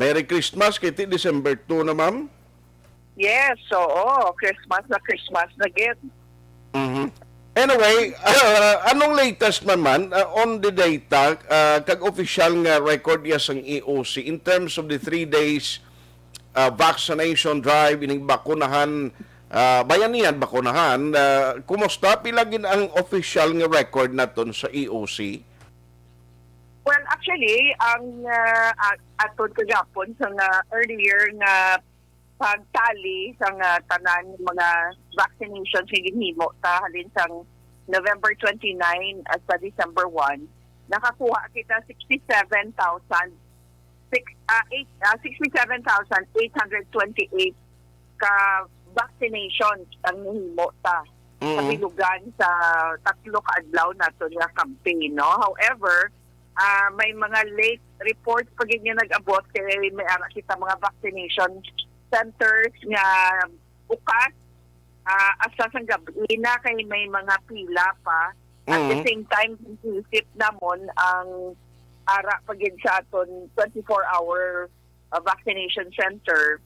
Merry Christmas kay ti December 2 na, ma'am. Yes, Christmas na gid. Anyway, anong latest naman on the data kag official nga record ya sang EOC in terms of the 3 days vaccination drive ining Bakunahan, bayanihan Bakunahan, kumusta pilagin ang official nga record naton sa EOC? Well, actually, ang aton kagapon sa earlier nga pagtali sa tanan mga vaccinations nga ginhimo sa halin sang November 29 at sa December 1, nakakuha kita 67,828 ka vaccinations ang nahimo sa bilugan sa tatlo ka adlaw nato nga campaign, no? However, may mga late reports pag yun nag-abot kaya may ara kita mga vaccination centers nga bukas asa sang gabi na kay may mga pila pa. At the same time, isip namon ang ara pagin sa aton 24-hour vaccination center.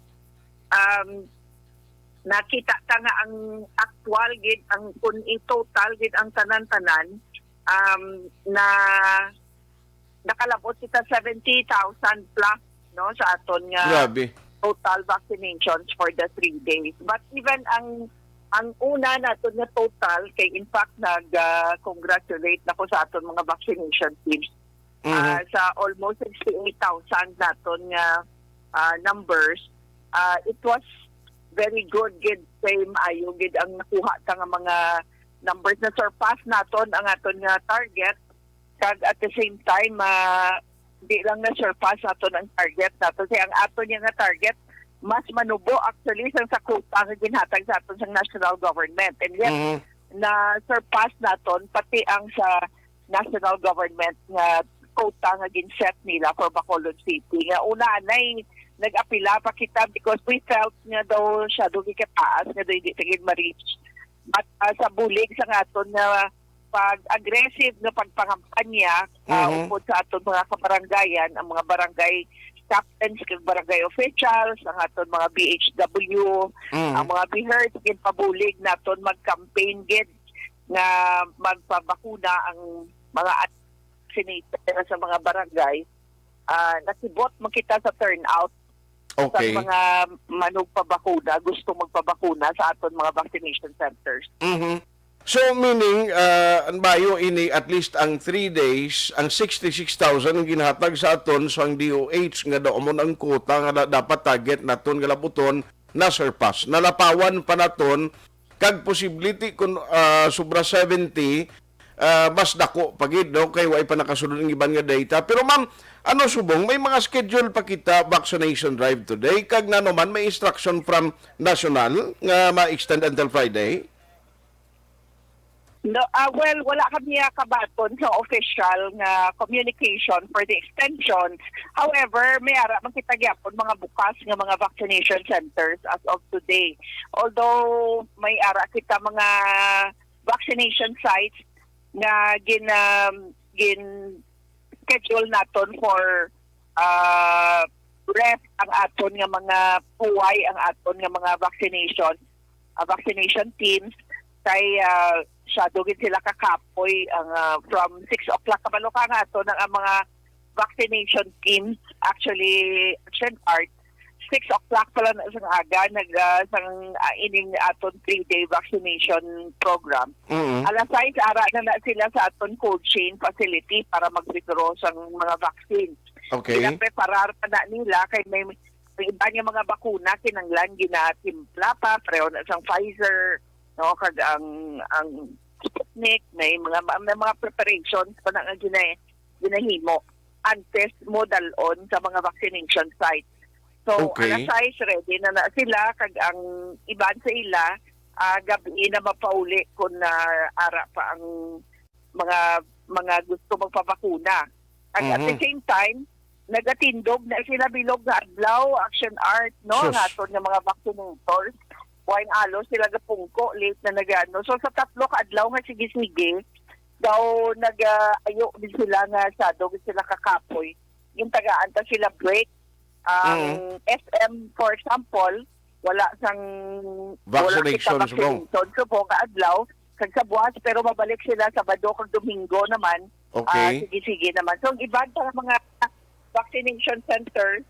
Nakita ta nga ang actual gid ang kun i-total gid ang tanan-tanan na nakalabot kita 70,000 plus, no, sa aton nga Grabe. total vaccinations for the 3 days. But even ang una naton nga total kay in fact nag-congratulate na ko sa aton mga vaccination teams sa almost 68,000 naton nga numbers. It was very good gid kay maayo gid ang nakuha ta nga mga numbers na surpass naton ang aton nga target, kag at the same time di lang na surpass aton ang target nato kasi ang aton nga target mas manubo actually sa quota nga ginhatag sa aton sa national government, and yet na surpass naton pati ang sa national government nga quota nga ginset nila for Bacolod City. Nga una anay nag-apila pa kita because we felt nga daw siya do gikataas nga daw hindi tigid ma-reach, but sa bulig sa aton nga pag-aggressive na pagpangampanya upod sa aton mga kabarangayan, ang mga barangay captains kag barangay officials, ang aton mga BHW, ang mga BHERD gid pabulig naton mag-campaign gid nga magpabakuna ang mga vaccinated sa mga barangay. Nasibot makita sa turnout sa mga manugpabakuna, gusto magpabakuna sa aton mga vaccination centers. So meaning, ang bayo ini at least ang 3 days, ang 66,000 ang ginhatag sa aton so ang DOH nga daw mo ang quota nga dapat target naton nga labuton na surpass. Nalapawan pa naton kag possibility kung sobra 70 mas dako pagid no kay way pa nakasulod ang iban nga data. Pero ma'am, ano subong may mga schedule pa kita vaccination drive today kag nano man may instruction from national nga ma-extend until Friday? No, well, wala kami kabaton sa official nga communication for the extension. However, may ara man kita gyapon mga bukas nga mga vaccination centers as of today. Although may ara kita mga vaccination sites nga gin schedule naton for rest ang aton nga mga puway, ang aton nga mga vaccination teams kay dugid sila kakapoy ang from 6 o'clock kabalo ka nga to ng mga vaccination teams actually action art 6 o'clock pala na sa aga sang ining aton 3-day vaccination program. Alas 6 ara na sila sa aton cold chain facility para mag-withdraw sa mga vaccine. Okay. Preparar pa na nila kay may iba nga mga bakuna kinanglan ginatimpla pa pareho na sang Pfizer, no, kag ang Sputnik, may mga preparations pa na ginahimo antes mo dalon sa mga vaccination sites. So, alas 6 ready na sila kag ang iban sa ila gabi na mapauli kung ara pa ang mga gusto magpabakuna. At the same time, nagatindog na sila bilog na adlaw, action art, no, naton ng mga vaccinators. Wain alo sila gapungko late na nagano. So sa tatlo ka adlaw nga sige-sige daw nag-ayo din sila nga sado sila kakapoy. Yung tagaan ta sila break Ang SM, for example, wala sang Vaccination, vaccination subong kaadlaw kag sa buwas, pero mabalik sila Sabado kag Domingo naman. Okay. Sige naman. So, ang iba sa mga vaccination centers,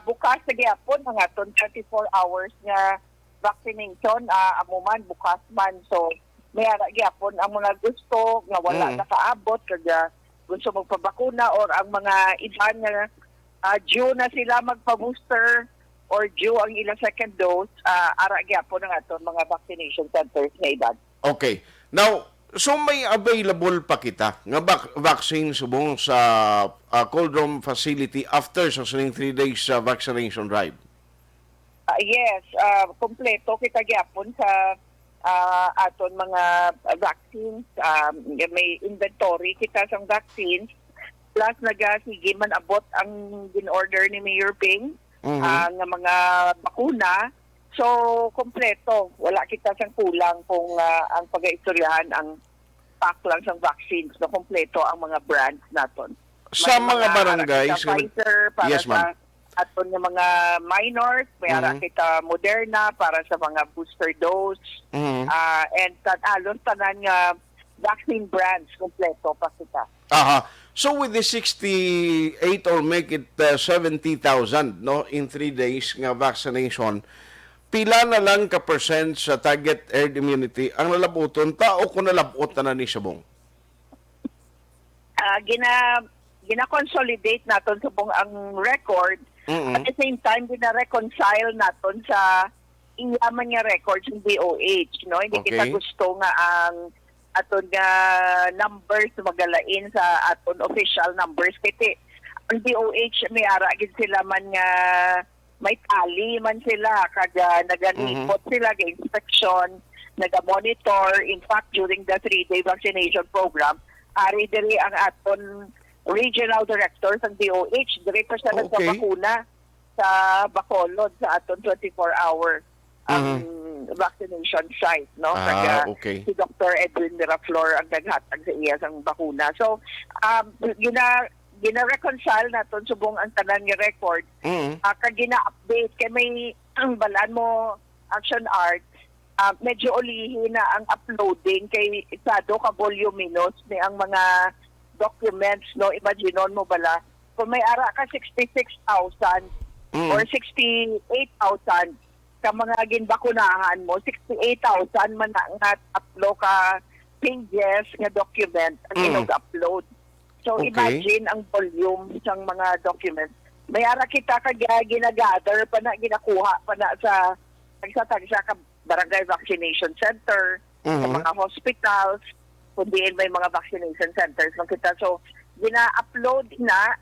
bukas na gyapon mga 24 hours nga vaccination, amuman bukas man. So, may ara gyapon ang mga gusto nga wala nakaabot kag gusto magpabakuna, or ang mga iba nga due na sila magpa-booster or due ang ilang second dose, ara gyapon ang aton mga vaccination centers nga edad. Okay. Now, so may available pa kita nga vaccine subong sa cold room facility after sa 3 days vaccination drive? Yes, kompleto kita gyapon sa aton mga vaccines. May inventory kita sa vaccines. Plus, sige man abot ang in-order ni Mayor Ping nga mga bakuna. So, kompleto. Wala kita sang kulang kung ang pag-aistoryahan ang pack lang sang vaccines. No, kompleto ang mga brands naton. Sa mga barangays, Sa Pfizer para yes, ma'am. sa aton nga mga minors, may ara kita Moderna para sa mga booster dose. And halos tanan nga vaccine brands, kompleto pa kita. Aha. So with the 68 or make it 70,000 no in 3 days nga vaccination, pila na lang ka percent sa target herd immunity ang nalabuton ta o kung nalabot na ni Sabong? Gina-consolidate naton subong ang record. At the same time, gina-reconcile naton sa iyaman nga records ng DOH. No? Hindi kita gusto nga ang aton nga numbers magalain sa aton official numbers. Kasi ang DOH may ara gid sila man nga may tali man sila kada naganipot sila ga inspection, naga-monitor. In fact, during the 3-day vaccination program, ari diri ang aton regional director ng DOH, director sa bakuna sa Bacolod sa aton 24-hour vaccination site, no? Si Dr. Edwin Miraflor ang naghatag sa iya sang bakuna. So, gina-reconcile naton subong ang tanan nga record. Kag gina-update kay may balaan mo action art, medyo ulihin na ang uploading kay isado ka voluminous ni ang mga documents, no? Imaginon mo bala kung may ara ka 66,000 or 68,000 ka mga ginbakunahan mo, 68,000 man nga upload ka pages nga document ang upload. So, imagine ang volume ng mga documents. May ara kita ginagather pa na, ginakuha pa na sa tagsa ka barangay vaccination center, sa mga hospitals, kundi may mga vaccination centers lang kita. So, gina-upload na,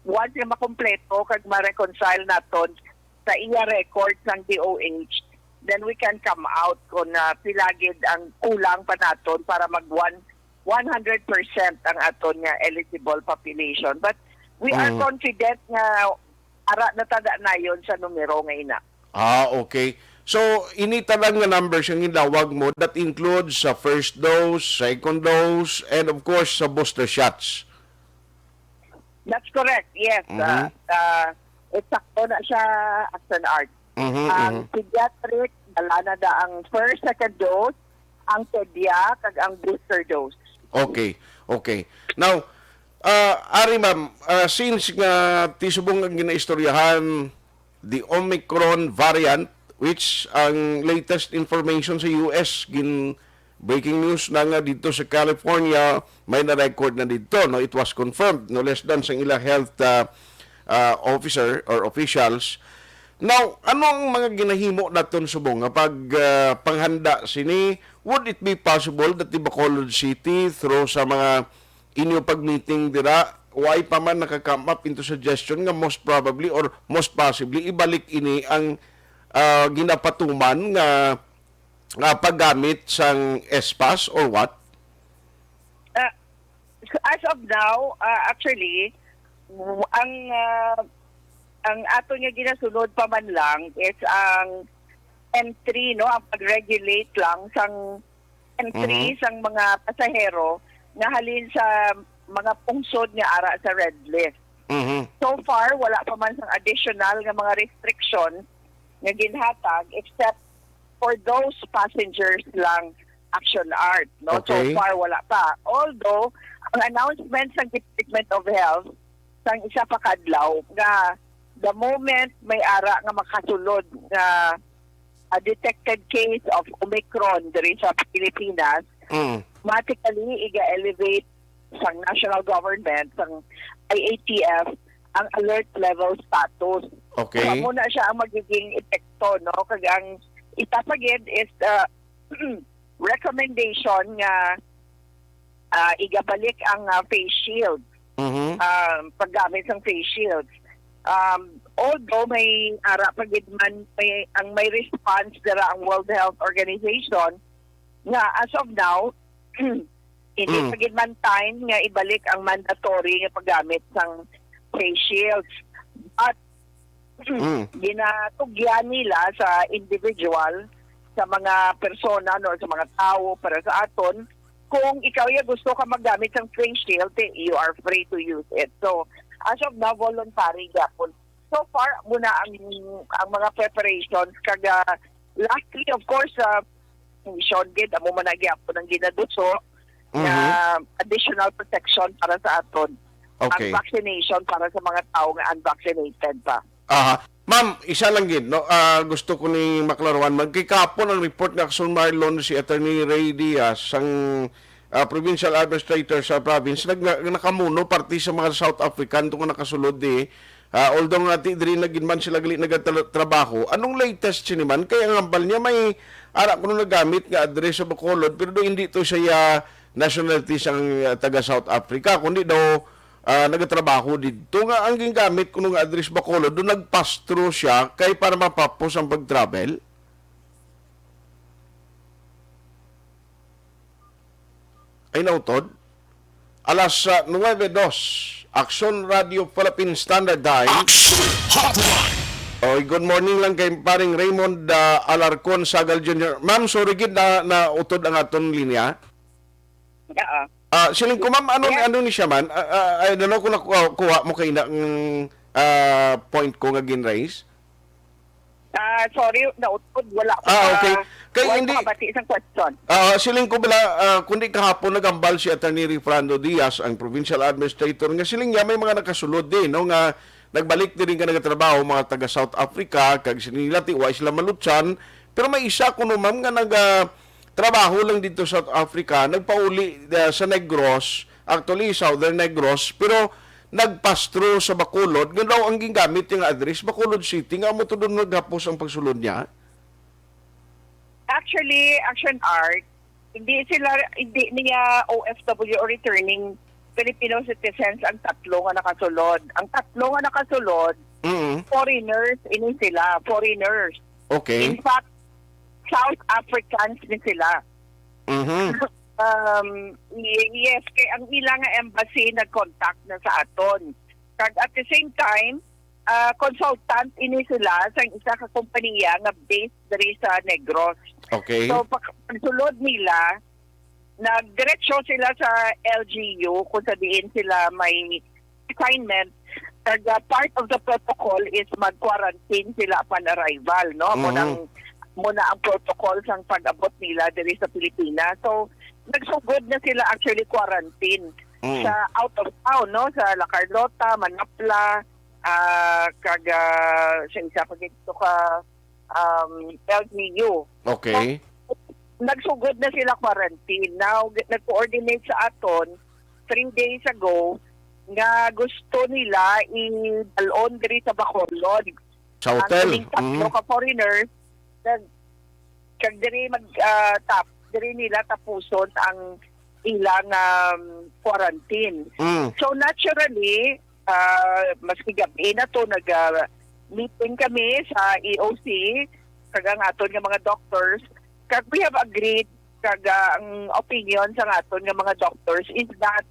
once na makompleto, kag ma-reconcile naton sa iya records ng DOH, then we can come out kung pilagid ang kulang pa naton para mag 100% ang aton nga eligible population. But we are confident nga ara na tada na yon sa numero ngayon na. Okay. So, inita lang nga numbers yung ilawag mo that includes sa first dose, second dose, and of course sa booster shots. That's correct, yes. Eksakto na siya action art. Ang pediatric, dala na da ang first, second dose, ang pedia, kag ang booster dose. Okay. Now, Ari ma'am, since nga tisubong ang ginaistoryahan the Omicron variant, which ang latest information sa US, breaking news na nga dito sa California, may na-record na dito, no? It was confirmed, no less than sa ilang health officer or officials. Now, ano ang mga ginahimo naton subong nga pag panghanda sini? Would it be possible that the Bacolod City through sa mga inyo pag-meeting dira, why pa man nakakam up into suggestion nga most probably or most possibly ibalik ini ang ginapatuman nga paggamit sang espas or what? As of now, actually, ang ato nga ginasunod pa man lang is ang entry, no, ang pag-regulate lang sang entry sang mga pasahero na halin sa mga pungsod nga ara sa red list. So far, wala pa man sang additional nga mga restrictions nga ginhatag except for those passengers lang action art. No? Okay. So far, wala pa. Although, ang announcement sa Department of Health sang isa pa kadlaw nga the moment may ara nga makasulod nga a detected case of Omicron diri sa Pilipinas, automatically iga-elevate sa national government, sa IATF, ang alert level status. Okay. So, muna siya ang magiging epekto, no? Kag ang itapagid is recommendation nga igabalik ang face shield. Paggamit ng face shields. Although may ara pagid man may response dara ang World Health Organization nga as of now hindi pagid man time nga ibalik ang mandatory nga paggamit ng face shields at ginatugyan nila sa individual, sa mga persona, no, sa mga tao para sa aton. Kung ikaw gusto ka maggamit ng face shield, you are free to use it. So as of now, voluntary gapon. So far, muna ang mga preparations. Kaga, lastly, of course, Sean Gid, amo man nagyapon ang ginaduso na additional protection para sa aton. Okay. Ang vaccination para sa mga tao nga unvaccinated pa. Ma'am, isa lang gid, no? Gusto ko ni maklaruan. Magkikapon ang report nga Kasun Marlon si Attorney Ray Diaz, ang provincial administrator sa province, nakamuno parti sa mga South African itong nakasulod although nga diri naginman sila gali nagatrabaho. Anong latest siniman? Kaya ang ambal niya may ara kuno nagamit nga address sa Bacolod pero hindi to siya nationality sang taga South Africa kundi daw nagatrabaho dito nga ang gingamit kuno nga address Bacolod do nagpastro siya kay para mapapos ang pag-travel. Ay nautod. Alas 9:02. Action Radio Philippine Standard Time. Oy, good morning lang kay paring Raymond Alarcon Sagal Jr. Ma'am, sorry gid na utod ang aton linya. Siling ko ma'am, ano ni siya man? I don't know kung nakuha mo kay na point ko nga gin-raise. Sorry, nautod. Wala ko okay. Kaya hindi bati isang question. Siling ko bala, kundi kahapon nagambal si Attorney Fernando Diaz, ang provincial administrator, nga siling niya may mga nakasulod din, no, nga nagbalik din ka nagatrabaho mga taga South Africa, kag sinilati, wa sila malutsan, pero may isa kuno ma'am nga trabaho lang dito sa South Africa, nagpauli sa Negros, actually Southern Negros, pero nagpastro sa Bacolod, nga daw ang gingamit yung address, Bacolod City, nga mo to doon naghapos ang pagsulod niya. Actually, Action Art, hindi niya OFW or returning Filipino citizens ang tatlo nga nakasulod. Ang tatlo nga nakasulod, foreigners, ini sila, foreigners. Okay. In fact, South Africans din sila. Yes, kay ang ilang nga embassy nag-contact na sa aton. Kag at the same time, consultant ini sila sa isa ka kompanya nga based diri sa Negros. Okay. So pagsulod nila, nagdiretso sila sa LGU kung sabihin sila may assignment. Kag part of the protocol is mag-quarantine sila upon arrival, no? Muna ang protocol sang pag-abot nila diri sa Pilipinas. So nagsugod na sila actually quarantine sa out of town, no? Sa La Carlota, Manapla, kaga sa isa pa dito ka LGU. Okay. So, nagsugod na sila quarantine. Now, nag-coordinate sa aton 3 days ago nga gusto nila i-dalon diri sa Bacolod. Sa hotel. Ang tatlo ka foreigners, kag diri diri nila tapuson ang ilang quarantine. So naturally, maski gabi na to nag-meeting kami sa EOC kag ang aton nga mga doctors, kag we have agreed kag ang opinion sa aton nga mga doctors is that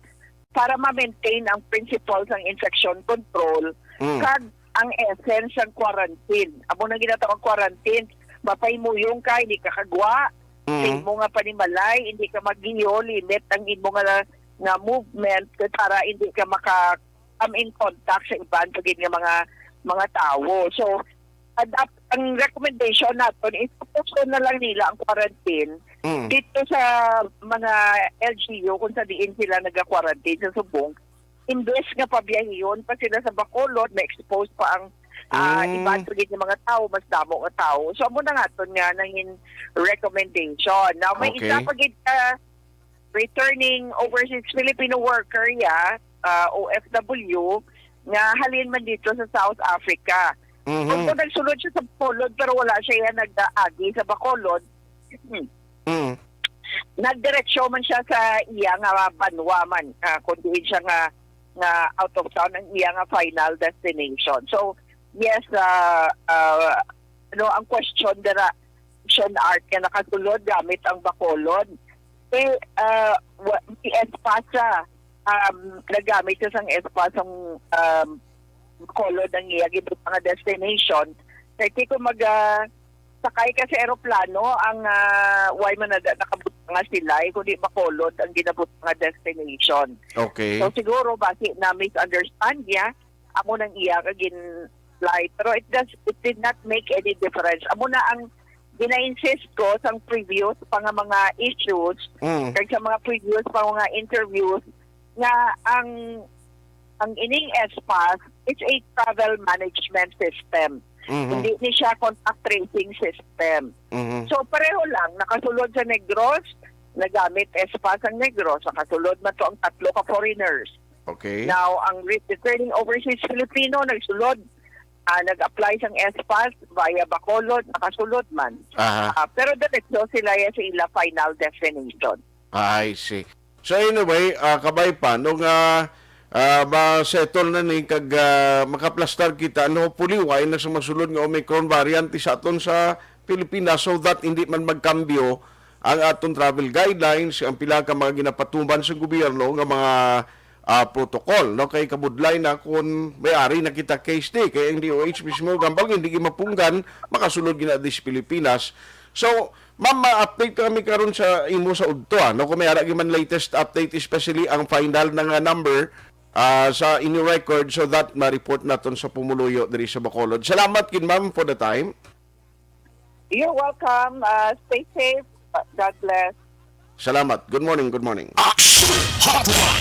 para ma-maintain ang principles ng infection control kag ang essence ng quarantine. Amo nang ginatawag quarantine, mapahimuyong ka, hindi ka kagwa, hindi mo nga panimalay, hindi ka magiyo, limit ang imo nga movement para hindi ka come in contact sa iban pagin nga mga tao. So ang recommendation natin is puso na lang nila ang quarantine dito sa mga LGU kung sa diin sila nag-quarantine sa Subong. Imbes nga pabiyahiyon pa sila sa Bacolod, na-expose pa ang iba ng mga tao, mas damo nga tao. So amo na nga ito nga nangin recommendation. Now may isa pagid returning overseas Filipino worker OFW nga halin man dito sa South Africa. Kung nagsulod siya sa Bacolod pero wala siya nag-agi sa Bacolod, nagdiretsyo man siya sa iya nga banwa man, kundi siya nga out of town ang iya nga final destination. So yes, ang question art nga nakasulod gamit ang Bacolod. Espasa nagamit siya sang espasang Bacolod ang iya gibut nga destination. Kaya kung sakay ka sa aeroplano, ang why man nakabut nga sila, kundi Bacolod ang ginabut nga destination. Okay. So siguro basi na misunderstand niya, amo nang iya kagin flight. Pero it did not make any difference. Amo na ang gina-insist ko sa previous pa nga mga issues, kag sa mga previous pa mga interviews, nga ang ining SPAS is a travel management system. Hindi ni siya contact tracing system. So pareho lang, nakasulod sa Negros, nagamit SPAS ang Negros, nakasulod man to ang 3 ka foreigners. Okay. Now, ang returning overseas Filipino, nagsulod, nag-apply sang SPAS via Bacolod, nakasulod man. Pero diretso sila sa ila final destination. I see. So anyway, kabay pa, nung ma-settle na ni kag makaplastar kita, puliway na sa masulod nga Omicron variant sa aton sa Pilipinas so that hindi man magkambyo ang aton travel guidelines, ang pila ka mga ginapatuman sa gobyerno nga mga protocol. No? Kay kabudlay na kung may-ari na kita case day, kaya ang DOH mismo, gambang hindi mapunggan, makasulod gina sa Pilipinas. So, ma'am, ma-update kami karon sa imo sa udto. No? Kung may aragi man latest update, especially ang final na number sa inyo record so that ma-report naton sa pumuluyo diri sa Bacolod. Salamat kin ma'am for the time. You're welcome. Stay safe. God bless. Salamat. Good morning. Good morning. Action Hotline.